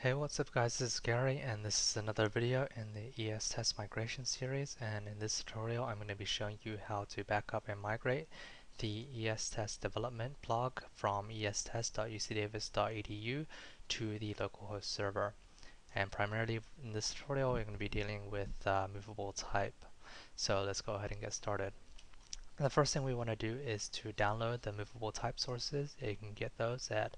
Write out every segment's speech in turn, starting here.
Hey, what's up guys, this is Gary and this is another video in the ESTEST migration series, and in this tutorial I'm going to be showing you how to backup and migrate the ESTEST development blog from estest.ucdavis.edu to the localhost server. And primarily in this tutorial we're going to be dealing with movable type. So let's go ahead and get started. The first thing we want to do is to download the movable type sources. You can get those at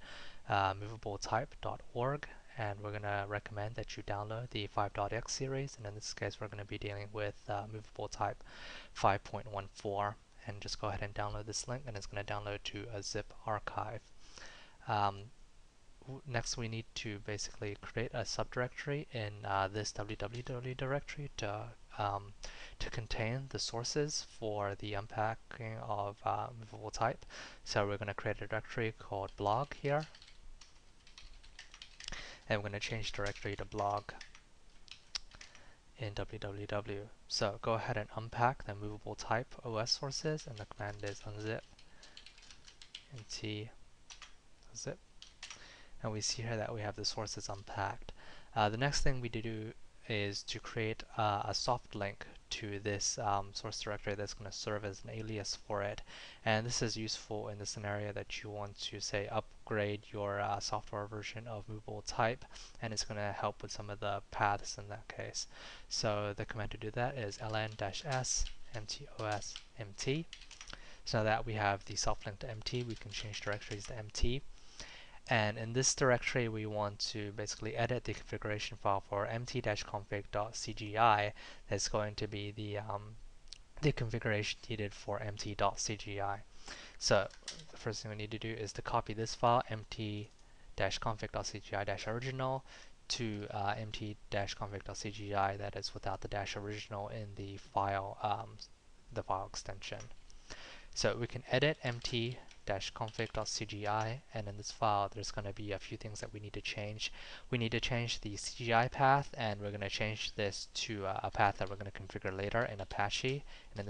movabletype.org, and we're going to recommend that you download the 5.x series, and in this case we're going to be dealing with movable type 5.14, and just go ahead and download this link and it's going to download to a zip archive. Next we need to basically create a subdirectory in this www directory to contain the sources for the unpacking of movable type. So we're going to create a directory called blog here, and we're going to change directory to blog in www. So go ahead and unpack the movable type OS sources, and the command is unzip nt zip. And we see here that we have the sources unpacked. The next thing we do is to create a soft link to this source directory that's going to serve as an alias for it. And this is useful in the scenario that you want to, say, upgrade your software version of movable type, and it's going to help with some of the paths in that case. So the command to do that is ln-s mtos mt. So now that we have the soft link to mt, we can change directories to mt. And in this directory, we want to basically edit the configuration file for mt-config.cgi. That's going to be the configuration needed for mt.cgi. So the first thing we need to do is to copy this file, mt-config.cgi-original, to mt-config.cgi, that is without the -original in the file extension. So we can edit mt-config.cgi, and in this file there's going to be a few things that we need to change. We need to change the CGI path, and we're going to change this to a path that we're going to configure later in Apache, and in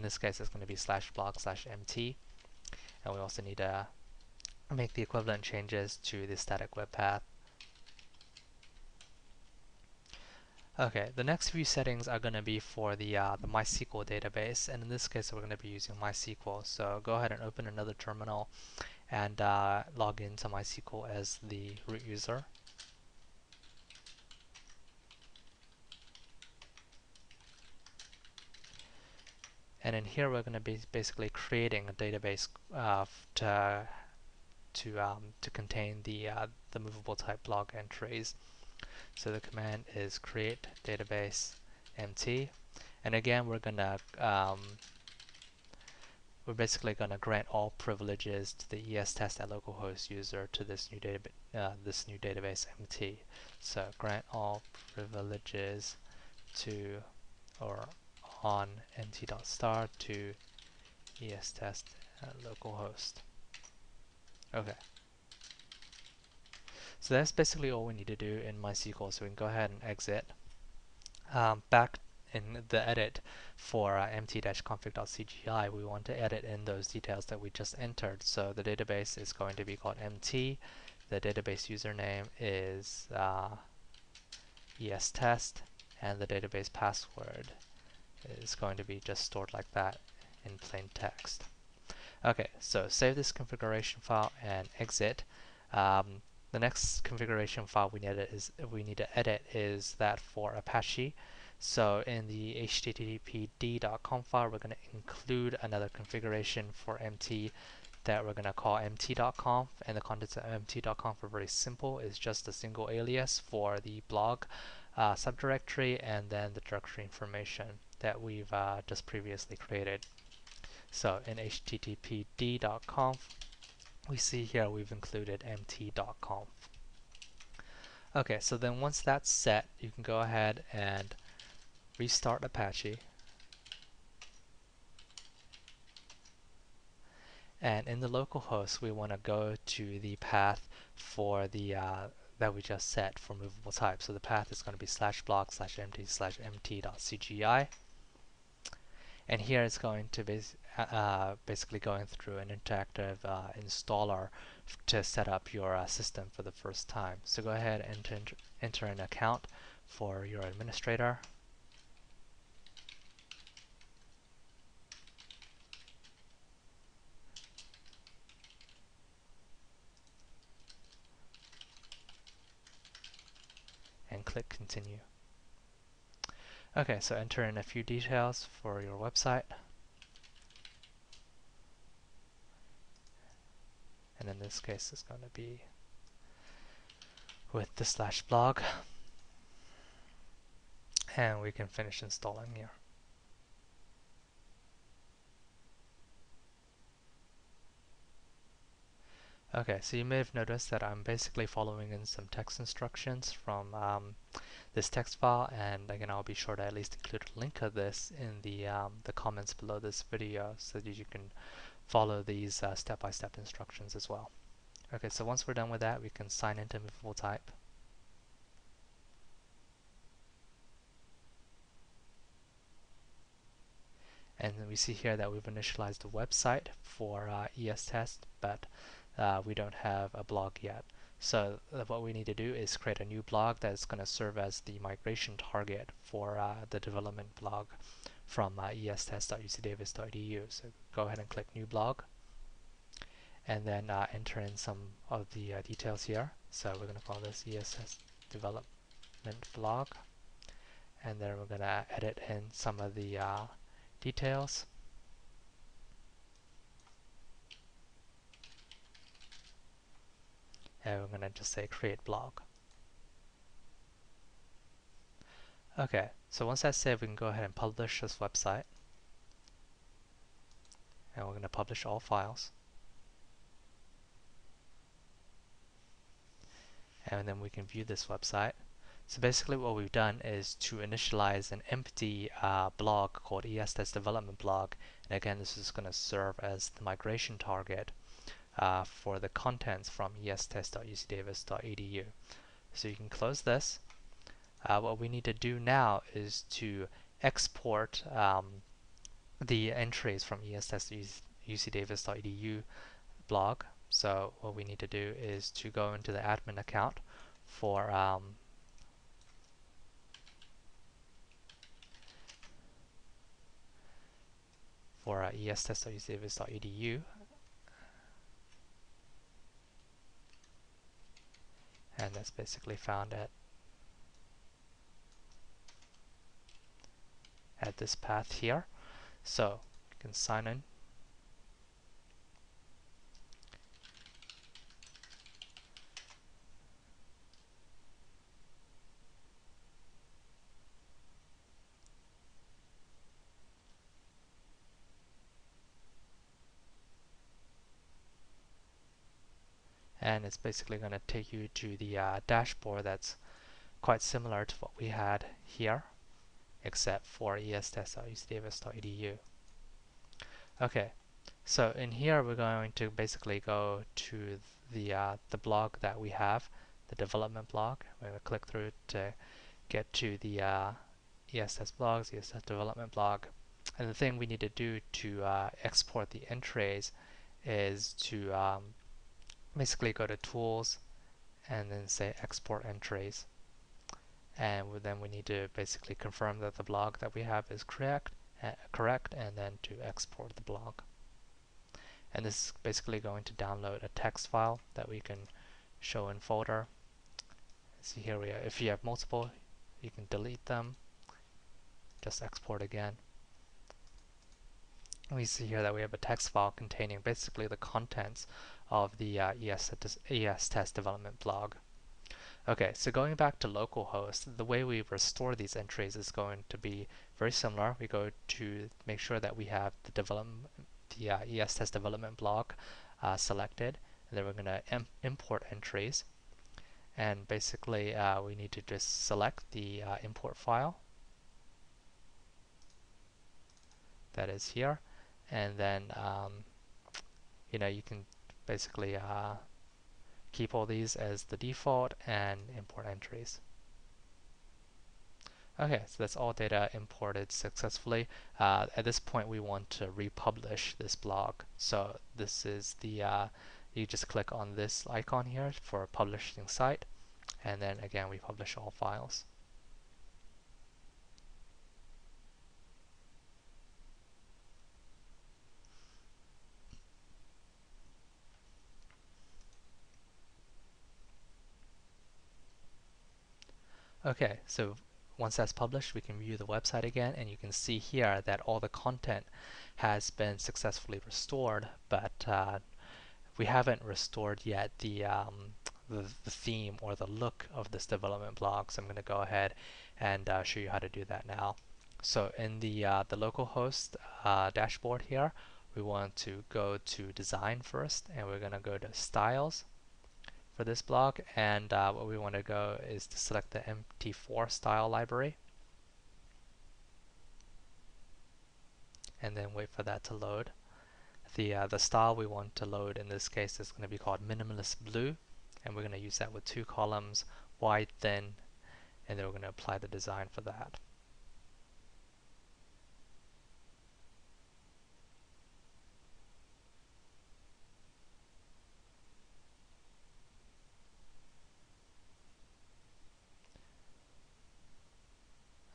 this case it's going to be /blog/mt. And we also need to make the equivalent changes to the static web path. Okay, the next few settings are going to be for the MySQL database, and in this case we're going to be using MySQL. So go ahead and open another terminal and log into MySQL as the root user. And in here we're going to be basically creating a database to contain the movable type blog entries. So the command is create database mt, and again we're basically gonna grant all privileges to the ESTEST at localhost user to this new database mt. So grant all privileges to or on mt.star to ESTEST at localhost. Okay. So that's basically all we need to do in MySQL, so we can go ahead and exit. Back in the edit for mt-config.cgi, we want to edit in those details that we just entered. So the database is going to be called mt, the database username is ESTEST, and the database password is going to be just stored like that in plain text. Okay, so save this configuration file and exit. The next configuration file we need to edit is that for Apache. So in the httpd.conf file, we're going to include another configuration for mt that we're going to call mt.conf, and the contents of mt.conf are very simple. It's just a single alias for the blog subdirectory and then the directory information that we've just previously created. So in httpd.conf, we see here we've included mt.conf. Okay, so then once that's set, you can go ahead and restart Apache. And in the localhost, we want to go to the path for the that we just set for movable type. So the path is going to be /blog/mt/mt.cgi. And here it's going to be basically going through an interactive installer to set up your system for the first time. So go ahead and enter an account for your administrator. And click continue. Okay, so enter in a few details for your website. And in this case, it's going to be with the /blog. And we can finish installing here. Okay, so you may have noticed that I'm basically following in some text instructions from this text file, and again, I'll be sure to at least include a link of this in the comments below this video so that you can follow these step-by-step instructions as well. Okay, so once we're done with that, we can sign into movable type. And then we see here that we've initialized the website for ESTEST, but we don't have a blog yet. So what we need to do is create a new blog that's going to serve as the migration target for the development blog from estest.ucdavis.edu. So go ahead and click new blog, and then enter in some of the details here. So we're going to call this ESTEST development blog, and then we're going to edit in some of the details. And we're going to just say create blog. Okay, so once that's saved, we can go ahead and publish this website. And we're going to publish all files. And then we can view this website. So basically what we've done is to initialize an empty blog called ESTEST development blog. And again, this is going to serve as the migration target for the contents from estest.ucdavis.edu. So you can close this. What we need to do now is to export the entries from estest.ucdavis.edu blog. So what we need to do is to go into the admin account for estest.ucdavis.edu, and that's basically found at this path here. So you can sign in. And it's basically going to take you to the dashboard that's quite similar to what we had here, except for estest.ucdavis.edu. Okay, so in here we're going to basically go to the blog that we have, the development blog. We're going to click through to get to the ESTEST blogs, ESTEST development blog. And the thing we need to do to export the entries is to basically go to Tools and then say Export Entries. And then we need to basically confirm that the blog that we have is correct, and then to export the blog. And this is basically going to download a text file that we can show in folder. See here we are. If you have multiple, you can delete them. Just export again. We see here that we have a text file containing basically the contents of the ESTEST development blog. Okay, so going back to localhost, the way we restore these entries is going to be very similar. We go to make sure that we have the ESTEST development blog selected, and then we're going to import entries. And basically, we need to just select the import file that is here, and then you can basically keep all these as the default and import entries. Okay, so that's all data imported successfully. At this point, we want to republish this blog. So this is the, you just click on this icon here for publishing site, and then again, we publish all files. Okay, so once that's published, we can view the website again, and you can see here that all the content has been successfully restored, but we haven't restored yet the theme or the look of this development blog. So I'm going to go ahead and show you how to do that now. So in the localhost dashboard here, we want to go to design first, and we're going to go to styles for this blog, and what we want to go is to select the MT4 style library, and then wait for that to load. The style we want to load in this case is going to be called minimalist blue, and we're going to use that with 2 columns, wide, thin, and then we're going to apply the design for that.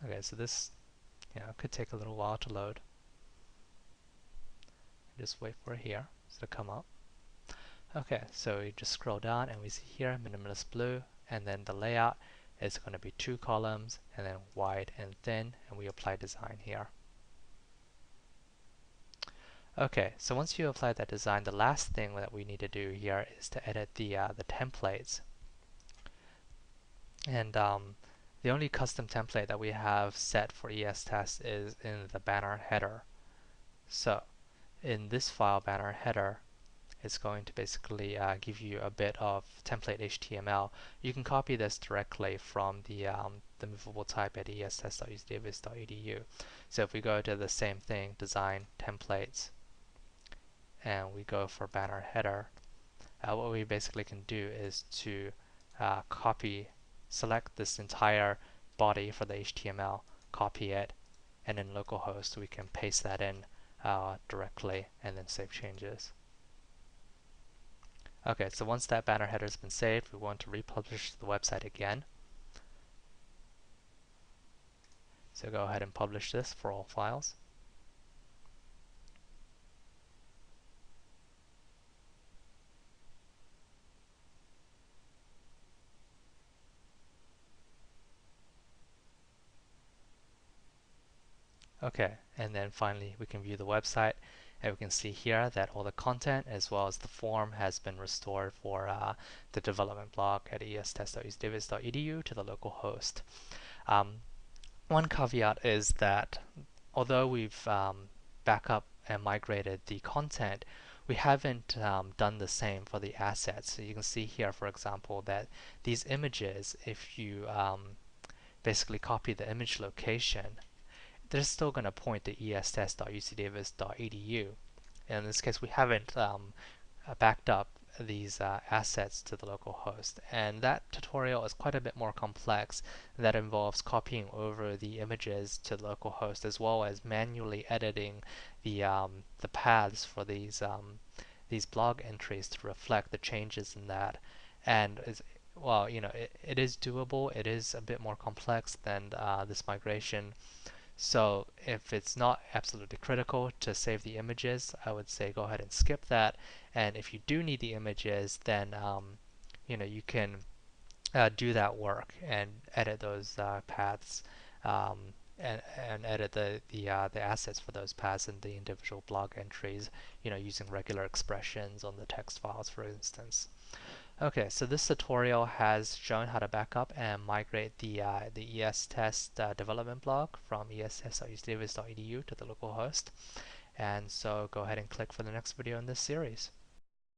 Okay, so this could take a little while to load. Just wait for it here to come up. Okay, so we just scroll down and we see here minimalist blue, and then the layout is going to be 2 columns and then wide and thin, and we apply design here. Okay, so once you apply that design, the last thing that we need to do here is to edit the templates. And the only custom template that we have set for ESTEST is in the banner header. So in this file banner header, it's going to basically give you a bit of template HTML. You can copy this directly from the movable type at estest.ucdavis.edu. So if we go to the same thing, design templates, and we go for banner header, what we basically can do is to select this entire body for the HTML, copy it, and in localhost we can paste that in directly and then save changes. Okay, so once that banner header has been saved, we want to republish the website again. So go ahead and publish this for all files. Okay, and then finally we can view the website, and we can see here that all the content as well as the form has been restored for the development blog at estest.ucdavis.edu to the local host. One caveat is that although we've backup and migrated the content, we haven't done the same for the assets. So you can see here, for example, that these images, if you basically copy the image location, they're still going to point to estest.ucdavis.edu. In this case, we haven't backed up these assets to the local host, and that tutorial is quite a bit more complex. That involves copying over the images to the local host as well as manually editing the paths for these blog entries to reflect the changes in that. And well, it is doable. It is a bit more complex than this migration. So if it's not absolutely critical to save the images, I would say go ahead and skip that. And if you do need the images, then you can do that work and edit those paths and edit the assets for those paths in the individual blog entries, using regular expressions on the text files, for instance. Okay, so this tutorial has shown how to backup and migrate the ESTEST development blog from estest.ucdavis.edu to the local host. And so go ahead and click for the next video in this series.